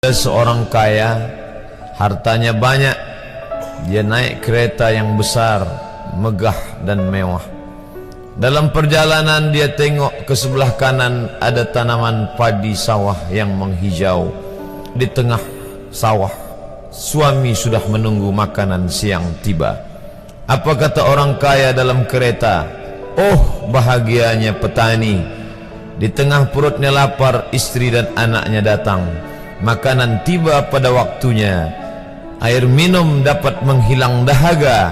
Seorang kaya, hartanya banyak, dia naik kereta yang besar, megah dan mewah. Dalam perjalanan dia tengok ke sebelah kanan ada tanaman padi sawah yang menghijau. Di tengah sawah, suami sudah menunggu makanan siang tiba. Apa kata orang kaya dalam kereta? Oh, bahagianya petani. Di tengah perutnya lapar, istri dan anaknya datang. Makanan tiba pada waktunya. Air minum dapat menghilang dahaga.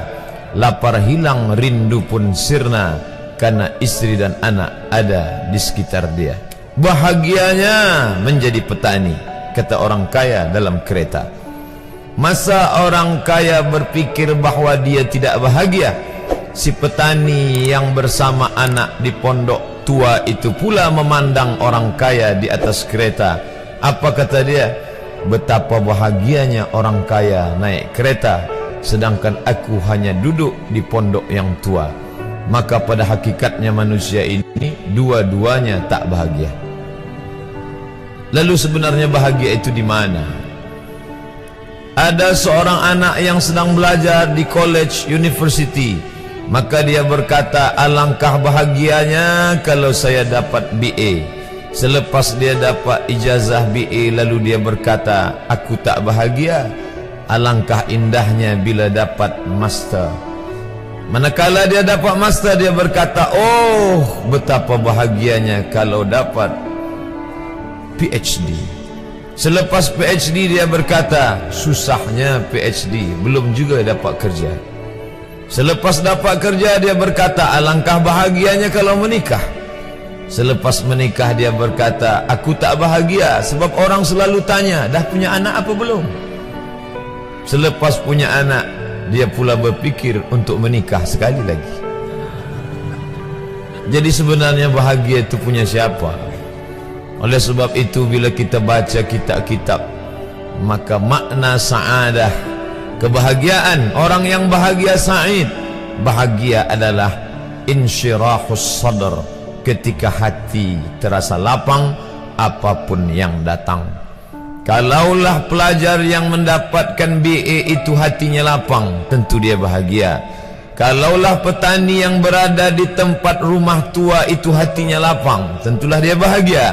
Lapar hilang, rindu pun sirna, karena istri dan anak ada di sekitar dia. Bahagianya menjadi petani, kata orang kaya dalam kereta. Masa orang kaya berpikir bahwa dia tidak bahagia? Si petani yang bersama anak di pondok tua itu pula memandang orang kaya di atas kereta. Apa kata dia? Betapa bahagianya orang kaya naik kereta, sedangkan aku hanya duduk di pondok yang tua. Maka pada hakikatnya manusia ini dua-duanya tak bahagia. Lalu sebenarnya bahagia itu di mana? Ada seorang anak yang sedang belajar di college university. Maka dia berkata, alangkah bahagianya kalau saya dapat BA. Selepas dia dapat ijazah BA, lalu dia berkata, aku tak bahagia. Alangkah indahnya bila dapat master. Manakala dia dapat master, dia berkata, oh, betapa bahagianya kalau dapat PhD. Selepas PhD dia berkata, susahnya PhD, belum juga dapat kerja. Selepas dapat kerja dia berkata, alangkah bahagianya kalau menikah. Selepas menikah dia berkata, aku tak bahagia sebab orang selalu tanya, dah punya anak apa belum? Selepas punya anak, dia pula berpikir untuk menikah sekali lagi. Jadi sebenarnya bahagia itu punya siapa? Oleh sebab itu bila kita baca kitab-kitab, maka makna sa'adah, kebahagiaan, orang yang bahagia sa'id, bahagia adalah insyirahus sadr, ketika hati terasa lapang apapun yang datang. Kalaulah pelajar yang mendapatkan BA itu hatinya lapang, tentu dia bahagia. Kalaulah petani yang berada di tempat rumah tua itu hatinya lapang, tentulah dia bahagia.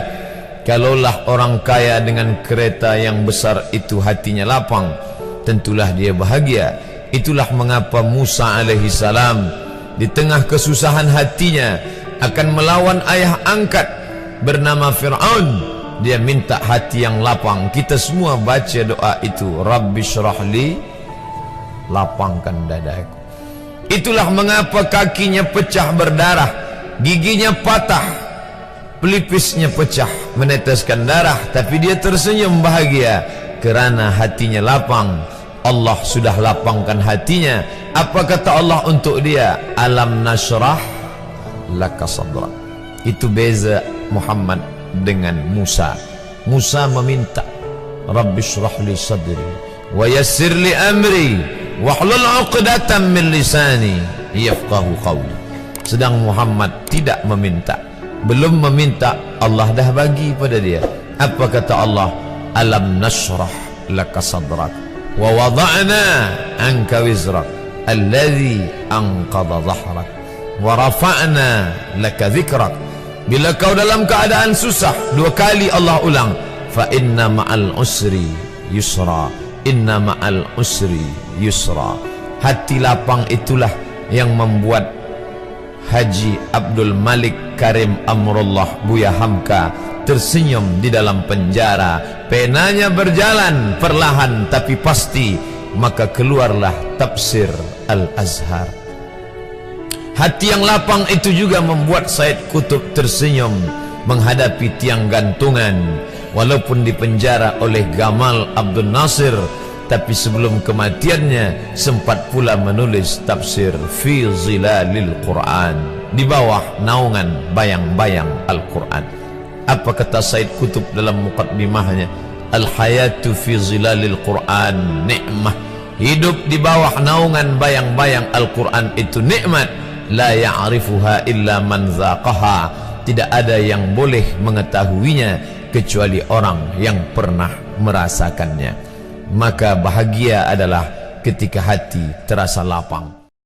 Kalaulah orang kaya dengan kereta yang besar itu hatinya lapang, tentulah dia bahagia. Itulah mengapa Musa alaihi salam di tengah kesusahan hatinya akan melawan ayah angkat bernama Fir'aun, dia minta hati yang lapang. Kita semua baca doa itu, Rabbi syrahli, lapangkan dadaku. Itulah mengapa kakinya pecah berdarah, giginya patah, pelipisnya pecah meneteskan darah, tapi dia tersenyum bahagia kerana hatinya lapang. Allah sudah lapangkan hatinya. Apa kata Allah untuk dia? Alam nashrah laka sadrak. Itu beza Muhammad dengan Musa. Musa meminta, Rabbi shrah li sadri wa yassir li amri wahlul 'uqdatam min lisani yafqahu qawli. Sedang Muhammad tidak meminta, belum meminta, Allah dah bagi pada dia. Apa kata Allah? Alam nashrah laka sadrak wa wada'na anka wizrak alladhi anqadha dhahrak wa rafa'na laka dhikrak. Bila kau dalam keadaan susah, dua kali Allah ulang, fa inna ma'al usri yusra, inna ma'al usri yusra. Hati lapang itulah yang membuat Haji Abdul Malik Karim Amrullah Buya Hamka tersenyum di dalam penjara. Penanya berjalan perlahan tapi pasti, maka keluarlah tafsir Al-Azhar. Hati yang lapang itu juga membuat Said Qutb tersenyum menghadapi tiang gantungan. Walaupun dipenjara oleh Gamal Abdul Nasir, tapi sebelum kematiannya sempat pula menulis tafsir Fi Zilalil Quran, di bawah naungan bayang-bayang Al-Quran. Apa kata Said Qutb dalam muqaddimahnya? Al-hayatu fi zilalil Quran ni'mah. Hidup di bawah naungan bayang-bayang Al-Quran itu nikmat. La ya'rifuha illa man zaqaha. Tidak ada yang boleh mengetahuinya kecuali orang yang pernah merasakannya. Maka bahagia adalah ketika hati terasa lapang.